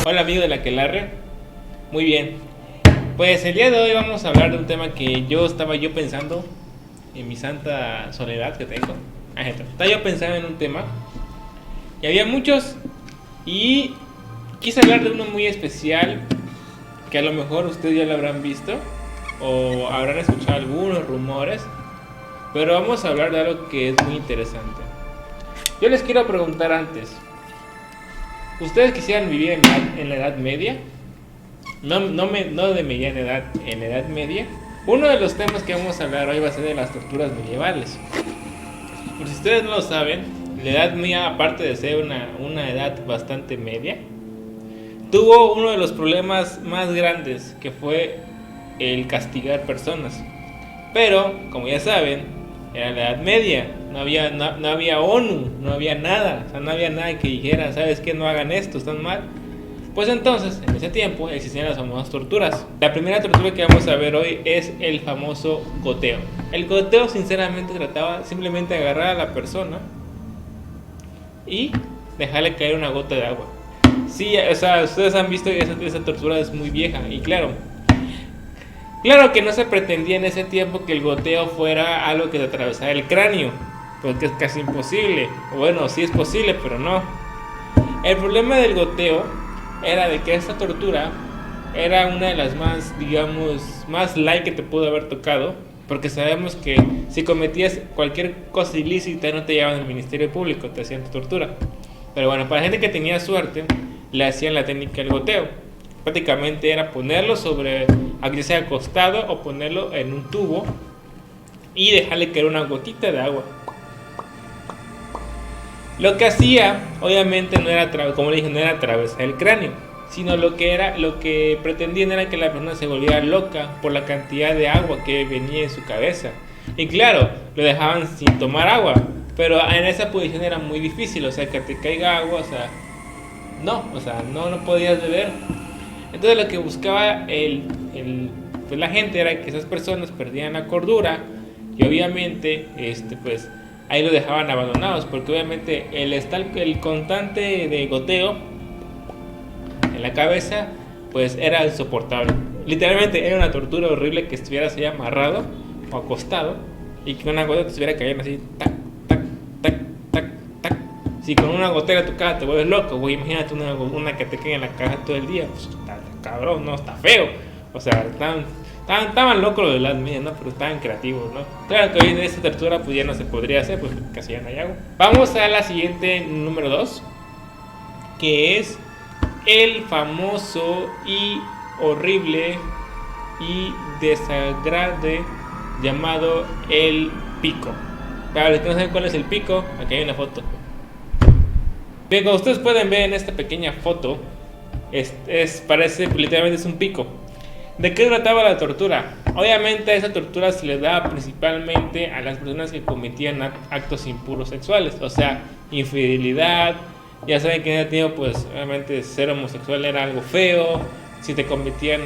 Hola amigo de la Aquelarre. Muy bien. Pues el día de hoy vamos a hablar de un tema que estaba pensando en mi santa soledad que tengo. Estaba yo pensando en un tema y había muchos y quise hablar de uno muy especial que a lo mejor ustedes ya lo habrán visto o habrán escuchado algunos rumores, pero vamos a hablar de algo que es muy interesante. Yo les quiero preguntar antes, ¿ustedes quisieran vivir en la Edad Media? No de mediana edad, en la Edad Media. Uno de los temas que vamos a hablar hoy va a ser de las torturas medievales. Por si ustedes no lo saben, la Edad Media, aparte de ser una edad bastante media, tuvo uno de los problemas más grandes, que fue el castigar personas. Pero, como ya saben, era la Edad Media, no había ONU, no había nada, o sea, no había nada que dijera, ¿sabes qué? No hagan esto, están mal. Pues entonces, en ese tiempo existían las famosas torturas. La primera tortura que vamos a ver hoy es el famoso goteo. El goteo sinceramente trataba simplemente de agarrar a la persona y dejarle caer una gota de agua. Sí, o sea, ustedes han visto que esa tortura es muy vieja y claro que no se pretendía en ese tiempo que el goteo fuera algo que te atravesara el cráneo, porque es casi imposible. Bueno, sí es posible, pero no. El problema del goteo era de que esta tortura era una de las más, digamos, más light que te pudo haber tocado, porque sabemos que si cometías cualquier cosa ilícita no te llevaban al Ministerio Público, te hacían tu tortura. Pero bueno, para la gente que tenía suerte, le hacían la técnica del goteo. Prácticamente era ponerlo sobre, aunque sea acostado, o ponerlo en un tubo y dejarle caer una gotita de agua. Lo que hacía, obviamente, no era, como le dije, no era atravesar el cráneo, sino lo que pretendían era que la persona se volviera loca por la cantidad de agua que venía en su cabeza. Y claro, lo dejaban sin tomar agua, pero en esa posición era muy difícil, o sea, que te caiga agua, o sea, no podías beber. Entonces lo que buscaba pues la gente era que esas personas perdieran la cordura y obviamente, pues ahí lo dejaban abandonados, porque obviamente el constante de goteo en la cabeza pues era insoportable. Literalmente era una tortura horrible que estuvieras ahí amarrado o acostado y que una gota te estuviera cayendo así, tac, tac, tac, tac, tac. Si con una gotera a tu cara te vuelves loco, güey, imagínate una que te quede en la caja todo el día, pues está cabrón, no, está feo. O sea, estaban locos los de las medias, ¿no? Pero estaban creativos, ¿no? Claro que hoy en esta tortura pues ya no se podría hacer, pues casi ya no hay agua. Vamos a la siguiente, número 2, que es el famoso y horrible y desagradable llamado el pico. Para los que no saben cuál es el pico, aquí hay una foto. Bien, como ustedes pueden ver en esta pequeña foto, parece literalmente es un pico. ¿De qué trataba la tortura? Obviamente a esa tortura se le daba principalmente a las personas que cometían actos impuros sexuales, o sea, infidelidad. Ya saben que en ese tiempo, pues obviamente ser homosexual era algo feo. Si te cometían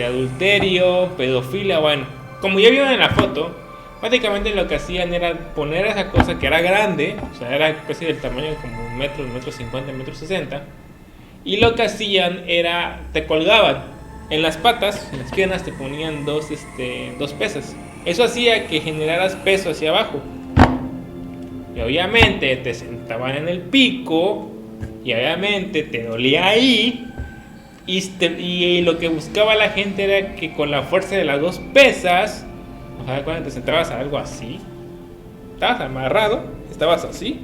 adulterio, pedofilia, bueno, como ya vieron en la foto, prácticamente lo que hacían era poner esa cosa que era grande, o sea, era casi del tamaño como un metro 50, 1,60 m, y lo que hacían era te colgaban en las patas, en las piernas te ponían dos pesas. Eso hacía que generaras peso hacia abajo. Y obviamente te sentaban en el pico y obviamente te dolía ahí. Y lo que buscaba la gente era que con la fuerza de las dos pesas, o sea, cuando te sentabas a algo así, estabas amarrado, estabas así,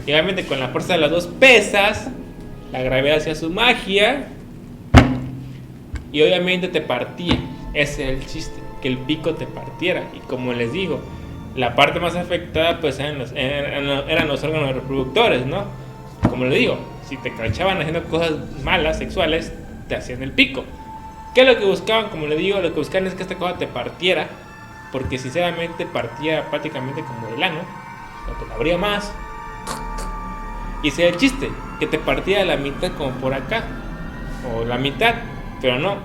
y obviamente con la fuerza de las dos pesas, la gravedad hacía su magia y obviamente te partía. Ese era el chiste, que el pico te partiera. Y como les digo, la parte más afectada pues eran los órganos reproductores, ¿no? Como les digo, si te cachaban haciendo cosas malas, sexuales, te hacían el pico. ¿Qué es lo que buscaban? Como les digo, lo que buscaban es que esta cosa te partiera, porque sinceramente partía prácticamente como el ano, o te la abría más. Y ese era el chiste, que te partía la mitad como por acá, o la mitad, pero no.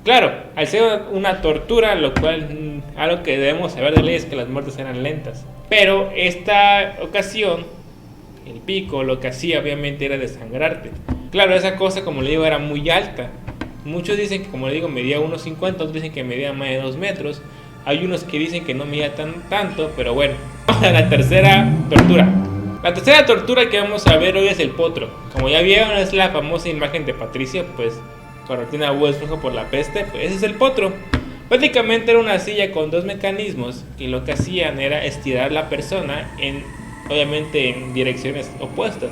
Claro, al ser una tortura, lo cual algo que debemos saber de ley es que las muertes eran lentas. Pero esta ocasión, el pico lo que hacía obviamente era desangrarte. Claro, esa cosa, como le digo, era muy alta. Muchos dicen que, como le digo, medía 1,50, otros dicen que medía más de 2 metros. Hay unos que dicen que no medía tanto, pero bueno. Vamos a la tercera tortura. La tercera tortura que vamos a ver hoy es el potro. Como ya vieron, es la famosa imagen de Patricia, pues convertida a hueso por la peste, pues ese es el potro. Prácticamente era una silla con dos mecanismos que lo que hacían era estirar la persona obviamente en direcciones opuestas.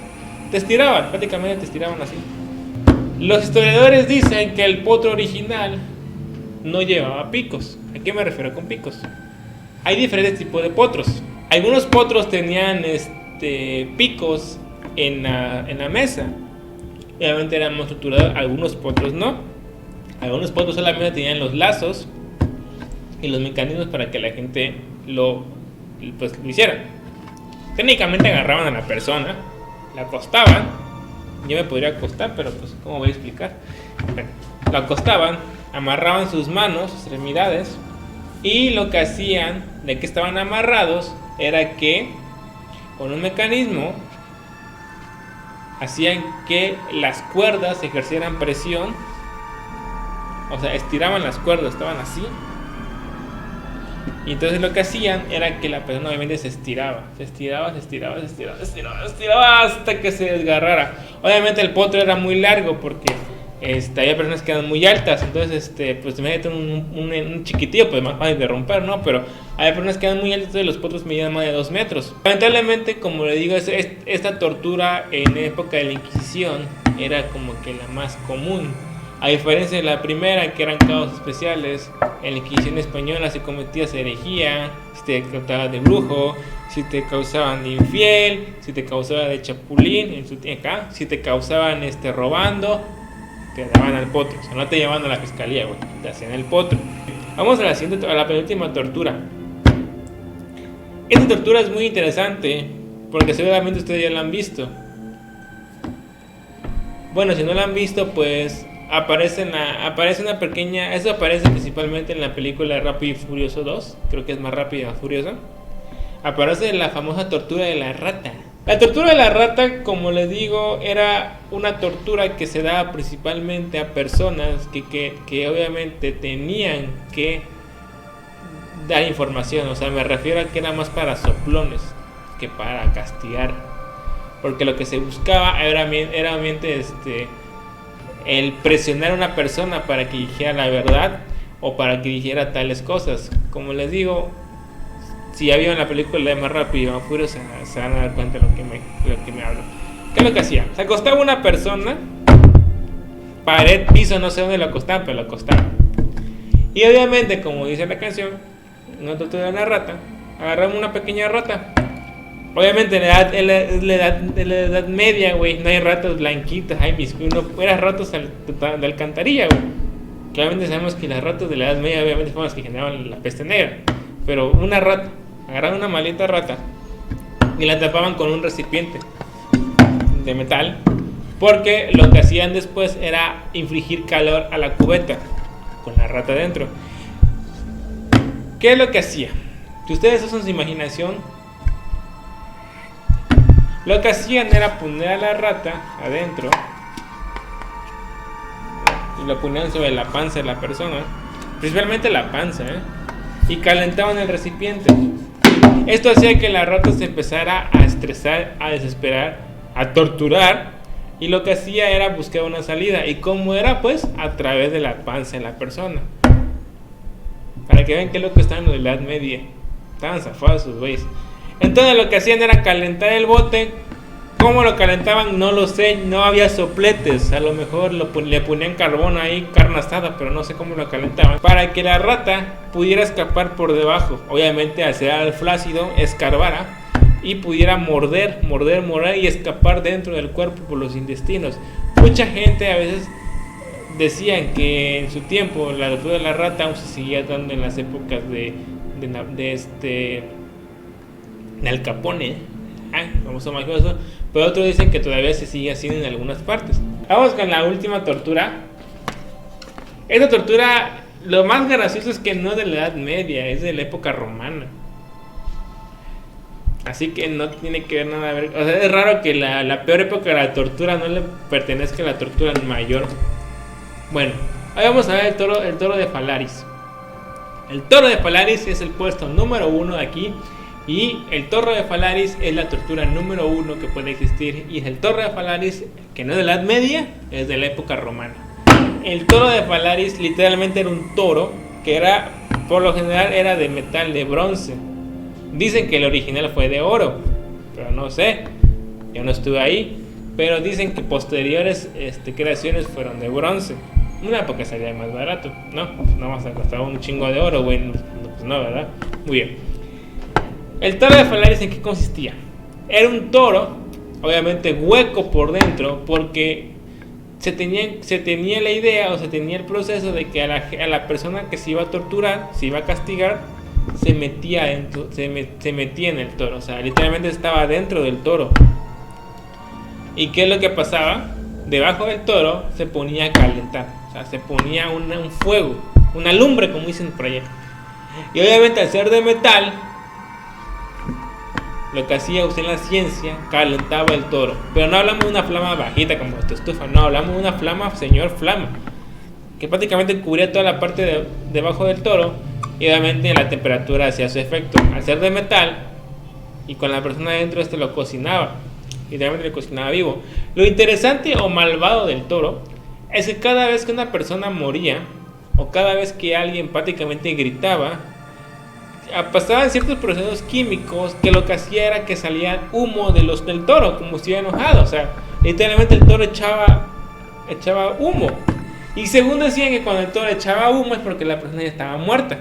Prácticamente te estiraban así. Los historiadores dicen que el potro original no llevaba picos. ¿A qué me refiero con picos? Hay diferentes tipos de potros. Algunos potros tenían picos en la mesa. Obviamente eran más estructurados, algunos potros no. Algunos potros solamente tenían los lazos y los mecanismos para que la gente lo hiciera. Técnicamente agarraban a la persona, la acostaban. Yo me podría acostar, pero pues ¿cómo voy a explicar? Bueno, lo acostaban, amarraban sus manos, sus extremidades, y lo que hacían de que estaban amarrados era que con un mecanismo hacían que las cuerdas ejercieran presión. O sea, estiraban las cuerdas, estaban así. Y entonces lo que hacían era que la persona obviamente se estiraba hasta que se desgarrara. Obviamente el potro era muy largo porque había personas que eran muy altas. Entonces pues imagínate un chiquitillo, pues más fácil de romper, ¿no? Pero hay personas que eran muy altas, entonces los potros medían más de 2 metros. Lamentablemente, como le digo, esta tortura en época de la Inquisición era como que la más común. A diferencia de la primera, que eran casos especiales, en la Inquisición española se cometía herejía, si te causaban de brujo, si te causaban de infiel, si te causaban de chapulín, si te causaban robando, te daban al potro. O sea, no te llevaban a la fiscalía, güey, te hacían el potro. Vamos a la penúltima tortura. Esta tortura es muy interesante porque seguramente ustedes ya la han visto. Bueno, si no la han visto, pues aparece una pequeña. Eso aparece principalmente en la película Rápido y Furioso 2. Creo que es más Rápido y más Furioso. Aparece la famosa tortura de la rata. La tortura de la rata, como les digo, era una tortura que se daba principalmente a personas que obviamente tenían que dar información. O sea, me refiero a que era más para soplones que para castigar. Porque lo que se buscaba era obviamente el presionar a una persona para que dijera la verdad o para que dijera tales cosas. Como les digo, si ya vieron la película de Más Rápido y Más Furioso, se van a dar cuenta de lo que me hablo. ¿Qué es lo que hacía? Se acostaba una persona, pared, piso, no sé dónde lo acostaban, pero lo acostaban. Y obviamente, como dice la canción, no tortura de una rata, agarramos una pequeña rata. Obviamente en la edad media, güey, no hay ratas blanquitas, eran ratas de alcantarilla, güey. Claramente sabemos que las ratas de la edad media obviamente fueron las que generaban la peste negra. Pero una rata, agarraban una maleta rata y la tapaban con un recipiente de metal, porque lo que hacían después era infligir calor a la cubeta con la rata dentro. ¿Qué es lo que hacía? Si ustedes usan su imaginación, lo que hacían era poner a la rata adentro y lo ponían sobre la panza de la persona, principalmente la panza, y calentaban el recipiente. Esto hacía que la rata se empezara a estresar, a desesperar, a torturar, y lo que hacía era buscar una salida. ¿Y cómo era? Pues a través de la panza de la persona. Para que vean qué loco estaban los de la Edad Media. Estaban zafados sus güeyes. Entonces lo que hacían era calentar el bote. ¿Cómo lo calentaban? No lo sé, no había sopletes. A lo mejor le ponían carbón ahí, carne asada, pero no sé cómo lo calentaban. Para que la rata pudiera escapar por debajo. Obviamente al ser al flácido, escarbara y pudiera morder y escapar dentro del cuerpo por los intestinos. Mucha gente a veces decían que en su tiempo la tortura de la rata aún se seguía dando en las épocas de Al Capone, famoso mafioso, pero otros dicen que todavía se sigue haciendo en algunas partes. Vamos con la última tortura. Esta tortura, lo más gracioso es que no es de la Edad Media, es de la época romana. Así que no tiene que ver nada a ver. O sea, es raro que la peor época de la tortura no le pertenezca a la tortura mayor. Bueno, ahora vamos a ver el toro de Falaris. El toro de Falaris es el puesto número 1 de aquí. Y el toro de Falaris es la tortura número 1 que puede existir. Y es el toro de Falaris, que no es de la Edad Media, es de la época romana. El toro de Falaris literalmente era un toro que era, por lo general, era de metal, de bronce. Dicen que el original fue de oro, pero no sé, yo no estuve ahí. Pero dicen que posteriores creaciones fueron de bronce. Una porque salía más barato, ¿no? No vas a costar un chingo de oro, güey. Pues no, ¿verdad? Muy bien. El toro de Falaris, ¿en qué consistía? Era un toro, obviamente hueco por dentro, porque se tenía la idea o se tenía el proceso de que a la persona que se iba a torturar, se iba a castigar, se metía dentro, se metía en el toro. O sea, literalmente estaba dentro del toro. ¿Y qué es lo que pasaba? Debajo del toro se ponía a calentar. O sea, se ponía un fuego, una lumbre, como dicen por allá. Y obviamente al ser de metal, lo que hacía usted en la ciencia, calentaba el toro. Pero no hablamos de una flama bajita como tu estufa, no, hablamos de una flama, señor flama, que prácticamente cubría toda la parte debajo del toro. Y obviamente la temperatura hacía su efecto. Al ser de metal y con la persona adentro, lo cocinaba. Literalmente lo cocinaba vivo. Lo interesante o malvado del toro es que cada vez que una persona moría, o cada vez que alguien prácticamente gritaba, pasaban ciertos procesos químicos que lo que hacía era que salía humo del toro, como si estuviera enojado. O sea, literalmente el toro echaba humo. Y según decían que cuando el toro echaba humo es porque la persona ya estaba muerta.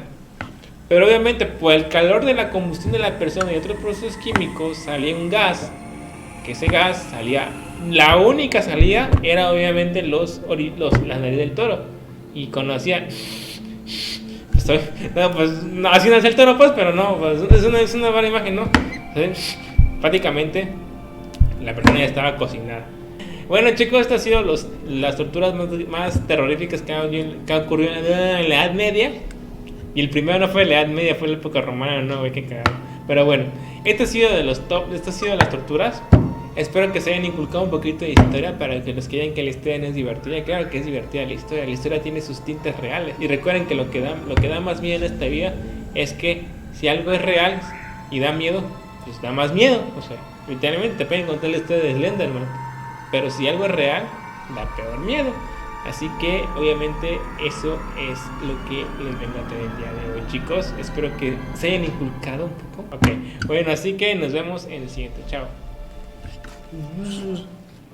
Pero obviamente por el calor de la combustión de la persona y otros procesos químicos salía un gas. Que ese gas salía, la única salida era obviamente las narices del toro. Y cuando hacía... No, pues no, así nace el toro, pues, pero no, pues, es una buena imagen, ¿no? Entonces, prácticamente la persona ya estaba cocinada. Bueno, chicos, estas han sido las torturas más terroríficas que han ocurrido en la Edad Media. Y el primero no fue la Edad Media, fue la época romana, no, güey, qué cagado. Pero bueno, esto ha sido de las torturas. Espero que se hayan inculcado un poquito de historia para que los que digan que la historia no es divertida. Claro que es divertida la historia. La historia tiene sus tintes reales. Y recuerden que lo que da más miedo en esta vida es que si algo es real y da miedo, pues da más miedo. O sea, literalmente te pueden contar la historia de Slenderman. Pero si algo es real, da peor miedo. Así que obviamente eso es lo que les vengo a traer el día de hoy, chicos. Espero que se hayan inculcado un poco. Ok, bueno, así que nos vemos en el siguiente. Chao.